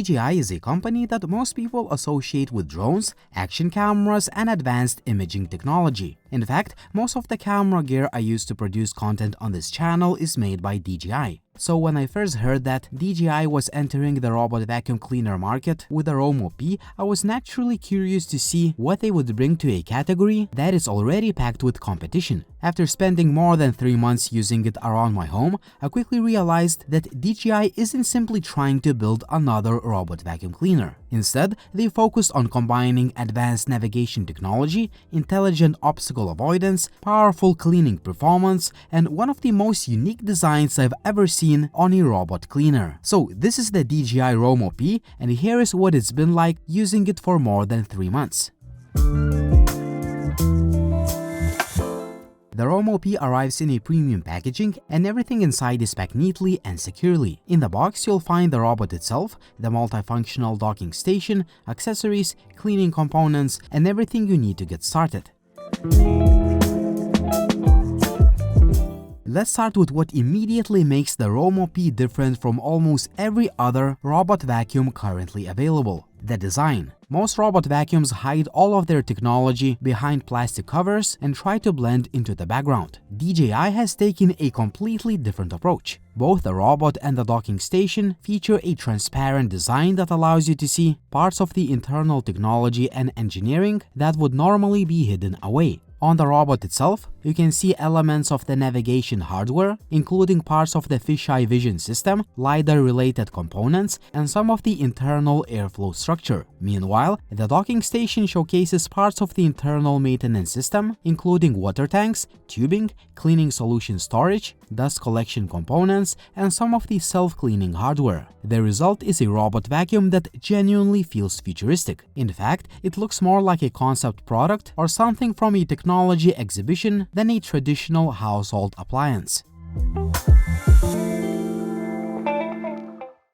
DJI is a company that most people associate with drones, action cameras, and advanced imaging technology. In fact, most of the camera gear I use to produce content on this channel is made by DJI. So when I first heard that DJI was entering the robot vacuum cleaner market with the Romo P, I was naturally curious to see what they would bring to a category that is already packed with competition. After spending more than 3 months using it around my home, I quickly realized that DJI isn't simply trying to build another robot vacuum cleaner. Instead, they focused on combining advanced navigation technology, intelligent obstacle avoidance, powerful cleaning performance, and one of the most unique designs I've ever seen on a robot cleaner. So this is the DJI Romo P, and here is what it's been like using it for more than 3 months. The Romo P arrives in a premium packaging, and everything inside is packed neatly and securely. In the box, you'll find the robot itself, the multifunctional docking station, accessories, cleaning components, and everything you need to get started. Let's start with what immediately makes the Romo P different from almost every other robot vacuum currently available: the design. Most robot vacuums hide all of their technology behind plastic covers and try to blend into the background. DJI has taken a completely different approach. Both the robot and the docking station feature a transparent design that allows you to see parts of the internal technology and engineering that would normally be hidden away. On the robot itself, you can see elements of the navigation hardware, including parts of the fisheye vision system, LiDAR-related components, and some of the internal airflow structure. Meanwhile, the docking station showcases parts of the internal maintenance system, including water tanks, tubing, cleaning solution storage, dust collection components, and some of the self-cleaning hardware. The result is a robot vacuum that genuinely feels futuristic. In fact, it looks more like a concept product or something from a technology exhibition than a traditional household appliance.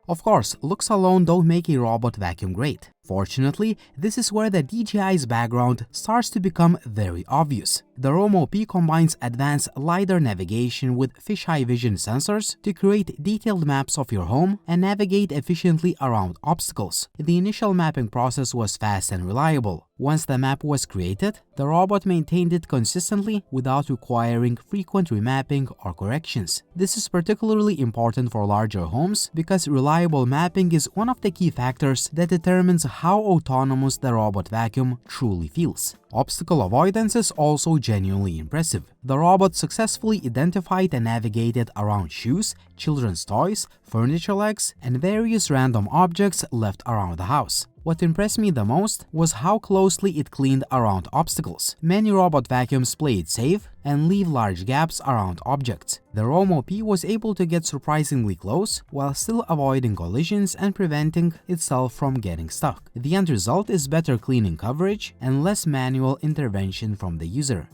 Of course, looks alone don't make a robot vacuum great. Fortunately, this is where the DJI's background starts to become very obvious. The Romo P combines advanced LiDAR navigation with fisheye vision sensors to create detailed maps of your home and navigate efficiently around obstacles. The initial mapping process was fast and reliable. Once the map was created, the robot maintained it consistently without requiring frequent remapping or corrections. This is particularly important for larger homes because reliable mapping is one of the key factors that determines how autonomous the robot vacuum truly feels. Obstacle avoidance is also genuinely impressive. The robot successfully identified and navigated around shoes, children's toys, furniture legs, and various random objects left around the house. What impressed me the most was how closely it cleaned around obstacles. Many robot vacuums play it safe and leave large gaps around objects. The Romo P was able to get surprisingly close while still avoiding collisions and preventing itself from getting stuck. The end result is better cleaning coverage and less manual intervention from the user.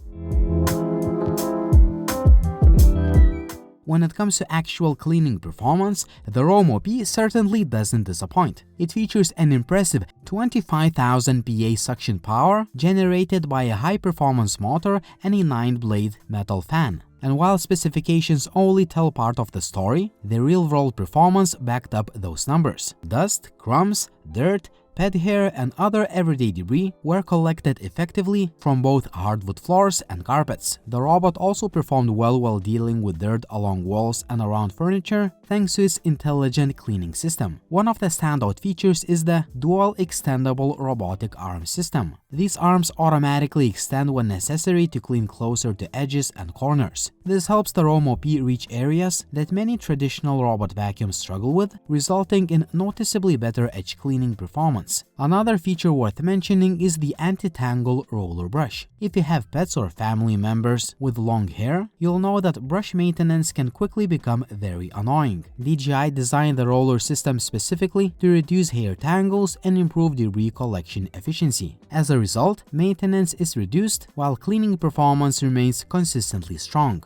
When it comes to actual cleaning performance, the Romo P certainly doesn't disappoint. It features an impressive 25,000 PA suction power generated by a high-performance motor and a 9-blade metal fan. And while specifications only tell part of the story, the real-world performance backed up those numbers. Dust, crumbs, dirt, pet hair, and other everyday debris were collected effectively from both hardwood floors and carpets. The robot also performed well while dealing with dirt along walls and around furniture thanks to its intelligent cleaning system. One of the standout features is the dual extendable robotic arm system. These arms automatically extend when necessary to clean closer to edges and corners. This helps the Romo P reach areas that many traditional robot vacuums struggle with, resulting in noticeably better edge cleaning performance. Another feature worth mentioning is the anti-tangle roller brush. If you have pets or family members with long hair, you'll know that brush maintenance can quickly become very annoying. DJI designed the roller system specifically to reduce hair tangles and improve debris collection efficiency. As a result, maintenance is reduced while cleaning performance remains consistently strong.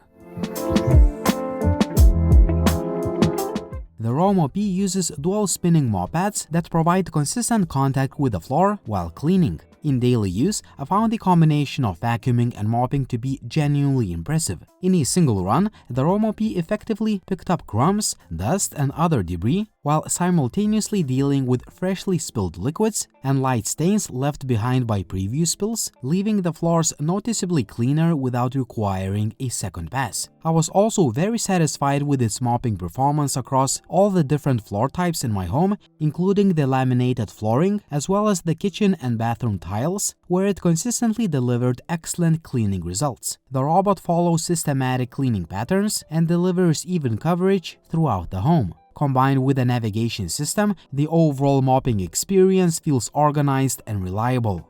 The Romo P uses dual spinning mop pads that provide consistent contact with the floor while cleaning. In daily use, I found the combination of vacuuming and mopping to be genuinely impressive. In a single run, the Romo P effectively picked up crumbs, dust, and other debris while simultaneously dealing with freshly spilled liquids and light stains left behind by previous spills, leaving the floors noticeably cleaner without requiring a second pass. I was also very satisfied with its mopping performance across all the different floor types in my home, including the laminated flooring as well as the kitchen and bathroom tiles, where it consistently delivered excellent cleaning results. The robot follows systematic cleaning patterns and delivers even coverage throughout the home. Combined with a navigation system, the overall mopping experience feels organized and reliable.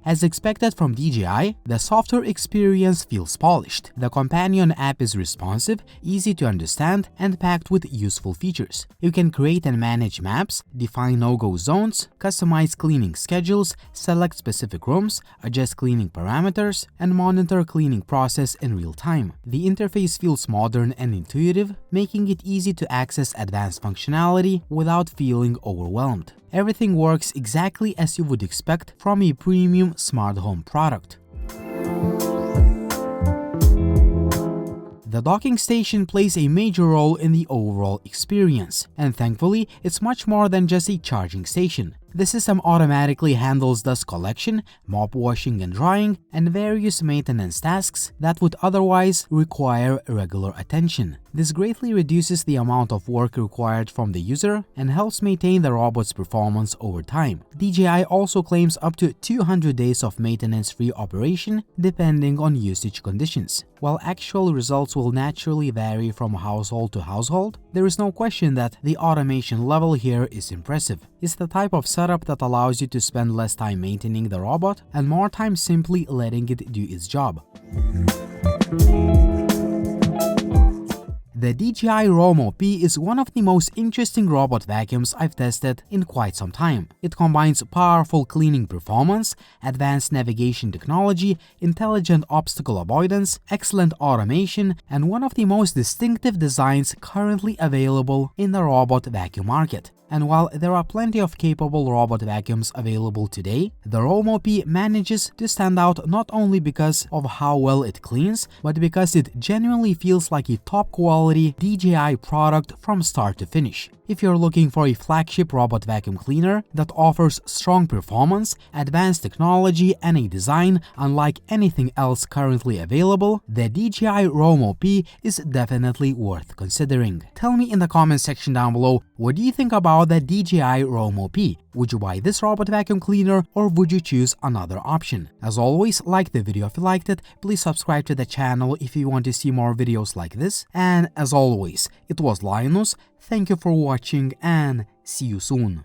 As expected from DJI, the software experience feels polished. The companion app is responsive, easy to understand, and packed with useful features. You can create and manage maps, define no-go zones, customize cleaning schedules, select specific rooms, adjust cleaning parameters, and monitor cleaning process in real time. The interface feels modern and intuitive, making it easy to access advanced functionality without feeling overwhelmed. Everything works exactly as you would expect from a premium smart home product. The docking station plays a major role in the overall experience, and thankfully, it's much more than just a charging station. The system automatically handles dust collection, mop washing and drying, and various maintenance tasks that would otherwise require regular attention. This greatly reduces the amount of work required from the user and helps maintain the robot's performance over time. DJI also claims up to 200 days of maintenance-free operation depending on usage conditions. While actual results will naturally vary from household to household, there is no question that the automation level here is impressive. It's the type of setup that allows you to spend less time maintaining the robot and more time simply letting it do its job. The DJI Romo P is one of the most interesting robot vacuums I've tested in quite some time. It combines powerful cleaning performance, advanced navigation technology, intelligent obstacle avoidance, excellent automation, and one of the most distinctive designs currently available in the robot vacuum market. And while there are plenty of capable robot vacuums available today, the Romo P manages to stand out not only because of how well it cleans, but because it genuinely feels like a top-quality DJI product from start to finish. If you're looking for a flagship robot vacuum cleaner that offers strong performance, advanced technology, and a design unlike anything else currently available, the DJI Romo P is definitely worth considering. Tell me in the comment section down below, what do you think about the DJI Romo P? Would you buy this robot vacuum cleaner or would you choose another option? As always, like the video if you liked it, please subscribe to the channel if you want to see more videos like this, and as always, it was Linus, thank you for watching and see you soon.